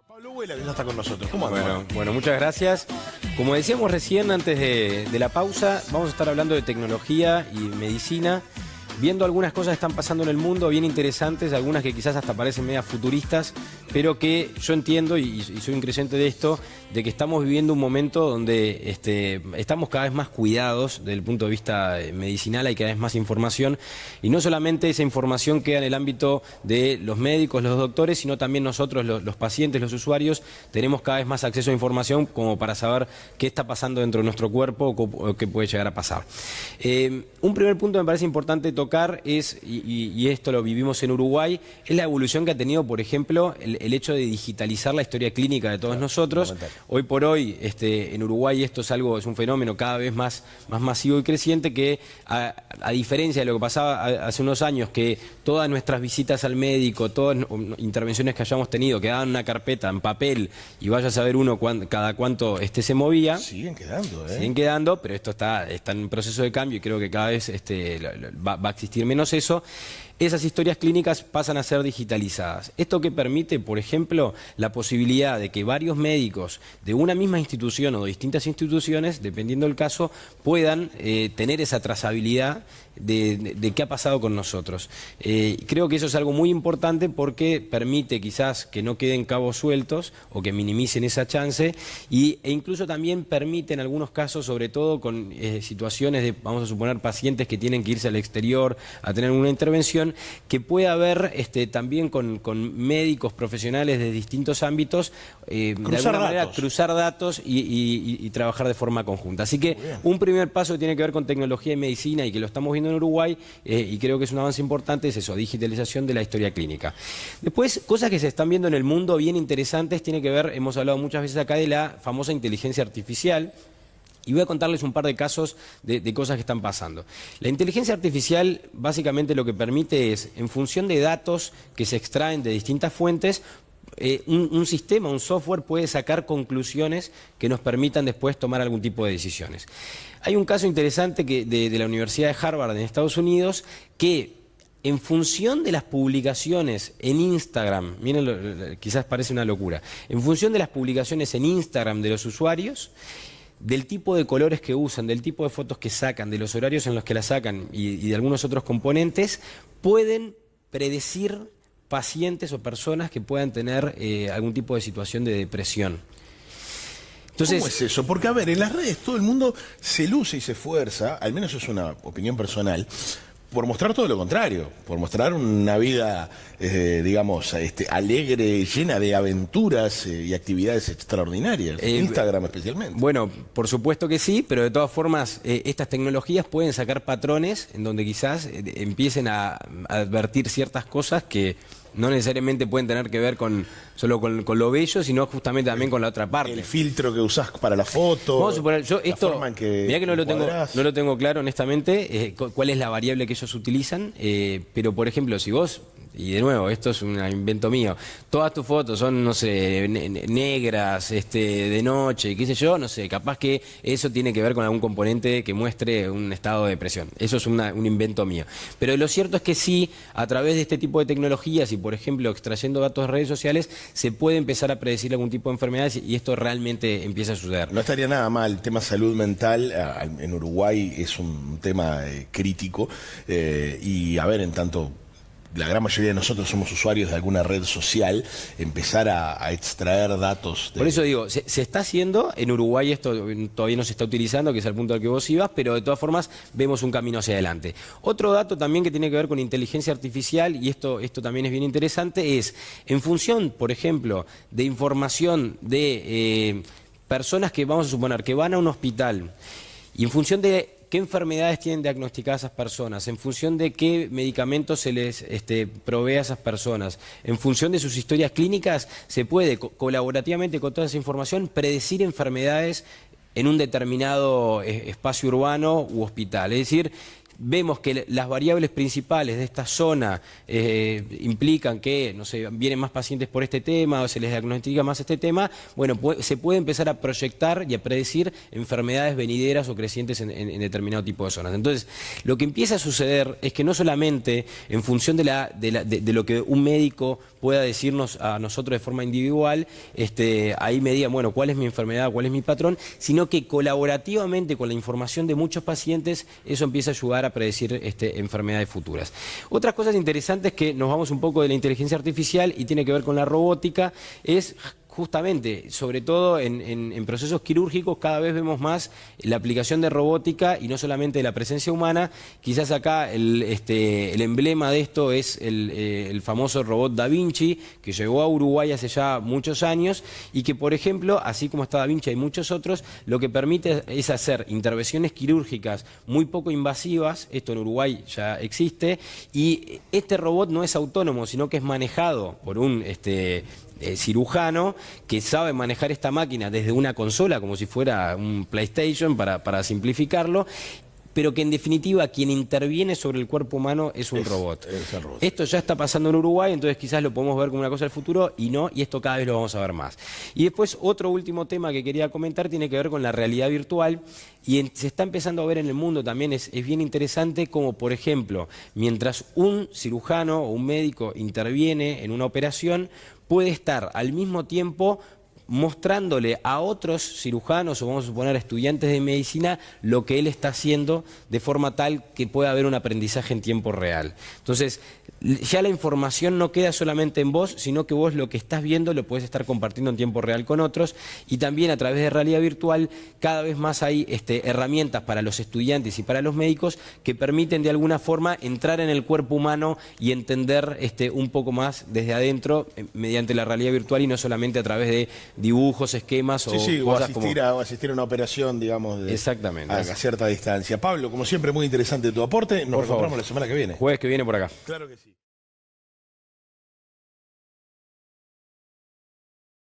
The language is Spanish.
Pablo Huela, que ya está con nosotros. ¿Cómo anda? Bueno, muchas gracias. Como decíamos recién antes de la pausa, vamos a estar hablando de tecnología y medicina, viendo algunas cosas que están pasando en el mundo bien interesantes, algunas que quizás hasta parecen medias futuristas, pero que yo entiendo y soy un creyente de esto, de que estamos viviendo un momento donde estamos cada vez más cuidados desde el punto de vista medicinal, hay cada vez más información, y no solamente esa información queda en el ámbito de los médicos, los doctores, sino también nosotros, los pacientes, los usuarios, tenemos cada vez más acceso a información como para saber qué está pasando dentro de nuestro cuerpo o qué puede llegar a pasar. Un primer punto que me parece importante tocar es, y esto lo vivimos en Uruguay, es la evolución que ha tenido, por ejemplo, el hecho de digitalizar la historia clínica de todos nosotros. Hoy por hoy, en Uruguay esto es un fenómeno cada vez más masivo y creciente que, a diferencia de lo que pasaba hace unos años, que todas nuestras visitas al médico, todas intervenciones que hayamos tenido, quedaban en una carpeta, en papel, y vaya a saber uno cada cuánto se movía. Siguen quedando, ¿eh? Siguen quedando, pero esto está en un proceso de cambio y creo que cada vez va a existir menos eso. Esas historias clínicas pasan a ser digitalizadas. Esto que permite, por ejemplo, la posibilidad de que varios médicos de una misma institución o de distintas instituciones, dependiendo del caso, puedan tener esa trazabilidad de qué ha pasado con nosotros. Creo que eso es algo muy importante porque permite quizás que no queden cabos sueltos o que minimicen esa chance e incluso también permite en algunos casos, sobre todo con situaciones de, vamos a suponer, pacientes que tienen que irse al exterior a tener una intervención, que pueda haber también con médicos profesionales de distintos ámbitos, de alguna manera cruzar datos y trabajar de forma conjunta. Así que un primer paso que tiene que ver con tecnología y medicina y que lo estamos viendo en Uruguay, y creo que es un avance importante, es eso, digitalización de la historia clínica. Después, cosas que se están viendo en el mundo bien interesantes, tiene que ver, hemos hablado muchas veces acá de la famosa inteligencia artificial. Y voy a contarles un par de casos de cosas que están pasando. La inteligencia artificial básicamente lo que permite es, en función de datos que se extraen de distintas fuentes, un sistema, un software puede sacar conclusiones que nos permitan después tomar algún tipo de decisiones. Hay un caso interesante de la Universidad de Harvard en Estados Unidos que, en función de las publicaciones en Instagram, miren, quizás parece una locura, en función de las publicaciones en Instagram de los usuarios, del tipo de colores que usan, del tipo de fotos que sacan, de los horarios en los que la sacan y de algunos otros componentes, pueden predecir pacientes o personas que puedan tener algún tipo de situación de depresión. Entonces, ¿cómo es eso? Porque, a ver, en las redes todo el mundo se luce y se esfuerza, al menos es una opinión personal, por mostrar todo lo contrario, por mostrar una vida, digamos, alegre, llena de aventuras y actividades extraordinarias, Instagram especialmente. Bueno, por supuesto que sí, pero de todas formas estas tecnologías pueden sacar patrones en donde quizás empiecen a advertir ciertas cosas que no necesariamente pueden tener que ver solo con lo bello, sino justamente también con la otra parte. El filtro que usás para la foto. Vamos a suponer, mirá que no lo tengo claro honestamente, cuál es la variable que ellos utilizan, pero por ejemplo, si vos, y de nuevo, esto es un invento mío, todas tus fotos son, no sé, negras, de noche, qué sé yo, no sé, capaz que eso tiene que ver con algún componente que muestre un estado de depresión. Eso es un invento mío. Pero lo cierto es que sí, a través de este tipo de tecnologías y, por ejemplo, extrayendo datos de redes sociales, se puede empezar a predecir algún tipo de enfermedades y esto realmente empieza a suceder. No estaría nada mal, el tema salud mental en Uruguay es un tema crítico y, a ver, en tanto la gran mayoría de nosotros somos usuarios de alguna red social, empezar a extraer datos. Por eso digo, se está haciendo, en Uruguay esto todavía no se está utilizando, que es el punto al que vos ibas, pero de todas formas vemos un camino hacia adelante. Otro dato también que tiene que ver con inteligencia artificial, y esto también es bien interesante, es en función, por ejemplo, de información de personas que, vamos a suponer, que van a un hospital, y en función de qué enfermedades tienen diagnosticadas esas personas, en función de qué medicamentos se les provee a esas personas, en función de sus historias clínicas, se puede colaborativamente con toda esa información predecir enfermedades en un determinado espacio urbano u hospital. Es decir, vemos que las variables principales de esta zona implican que, no sé, vienen más pacientes por este tema o se les diagnostica más este tema, bueno, se puede empezar a proyectar y a predecir enfermedades venideras o crecientes en determinado tipo de zonas. Entonces, lo que empieza a suceder es que no solamente en función de lo que un médico pueda decirnos a nosotros de forma individual, ahí me digan, bueno, cuál es mi enfermedad, cuál es mi patrón, sino que colaborativamente con la información de muchos pacientes, eso empieza a ayudar a predecir enfermedades futuras. Otras cosas interesantes que nos vamos un poco de la inteligencia artificial y tiene que ver con la robótica, es justamente, sobre todo en procesos quirúrgicos, cada vez vemos más la aplicación de robótica y no solamente de la presencia humana. Quizás acá el emblema de esto es el famoso robot Da Vinci, que llegó a Uruguay hace ya muchos años y que, por ejemplo, así como está Da Vinci, hay muchos otros, lo que permite es hacer intervenciones quirúrgicas muy poco invasivas. Esto en Uruguay ya existe, y este robot no es autónomo, sino que es manejado por un cirujano que sabe manejar esta máquina desde una consola, como si fuera un PlayStation, para simplificarlo, pero que en definitiva quien interviene sobre el cuerpo humano es un robot. Esto ya está pasando en Uruguay, entonces quizás lo podemos ver como una cosa del futuro y no, y esto cada vez lo vamos a ver más. Y después otro último tema que quería comentar tiene que ver con la realidad virtual, y se está empezando a ver en el mundo también, es bien interesante como, por ejemplo, mientras un cirujano o un médico interviene en una operación, puede estar al mismo tiempo mostrándole a otros cirujanos o vamos a suponer estudiantes de medicina lo que él está haciendo, de forma tal que pueda haber un aprendizaje en tiempo real. Entonces, ya la información no queda solamente en vos, sino que vos lo que estás viendo lo podés estar compartiendo en tiempo real con otros, y también a través de realidad virtual cada vez más hay herramientas para los estudiantes y para los médicos que permiten de alguna forma entrar en el cuerpo humano y entender un poco más desde adentro mediante la realidad virtual y no solamente a través de dibujos, esquemas o cosas o asistir a una operación, digamos, exactamente, a cierta distancia. Pablo, como siempre, muy interesante tu aporte. Nos encontramos la semana que viene. Jueves que viene por acá. Claro que sí.